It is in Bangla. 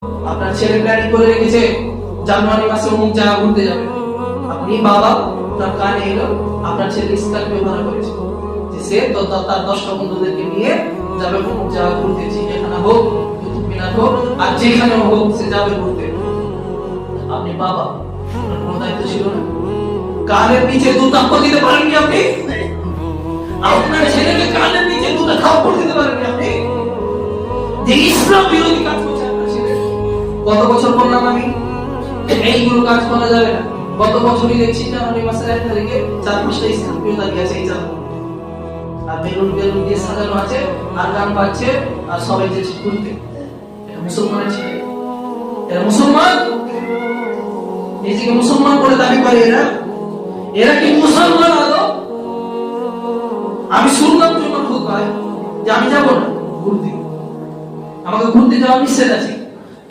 আপনার ছেলে প্ল্যানিং করে রেখেছে জানুয়ারি মাসে অমুক জায়গা ঘুরতে যাবে, আপনি বাবা তার কানে এলো আপনার ছেলে স্কার্পিও ভাড়া করেছে যে সে তার 10টা বন্ধুদেরকে নিয়ে যাবে অমুক জায়গা ঘুরতে, যেখানে হোক কুতুব মিনার হোক আর যেখানে হোক সে যাবে ঘুরতে। আপনি বাবা, আপনার কোনো দায়িত্ব ছিল না? কানের নিচে দুধ থাপ্পড় দিতে পারেননি আপনি? আপনার ছেলেকে কানের নিচে দুধ থাপ্পড় দিতে পারেননি আপনি? যে ইসলাম বিরোধী কাজ করছে আপনার ছেলে। কত বছর বললাম আমি এইগুলো কাজ করা যাবে না। গত বছরই দেখছি জানুয়ারি মাসের 1 তারিখে 4-5টা স্কর্পিও দাঁড়িয়ে আছে এই চাঁদপুরে, আর বেলুন বেলুন দিয়ে সাজানো আছে, আর গান বাজছে, আর সবাই যাচ্ছে ঘুরতে। এটা মুসলমানের ছেলে, এরা মুসলমান, নিজেকে মুসলমান বলে দাবি করে এরা। এরা কি মুসলমান আদৌ? আমি শুনলাম জন্য খুব ভাই যে আমি যাবো না ঘুরতে, আমাকে ঘুরতে যাওয়া নিষেধ আছে।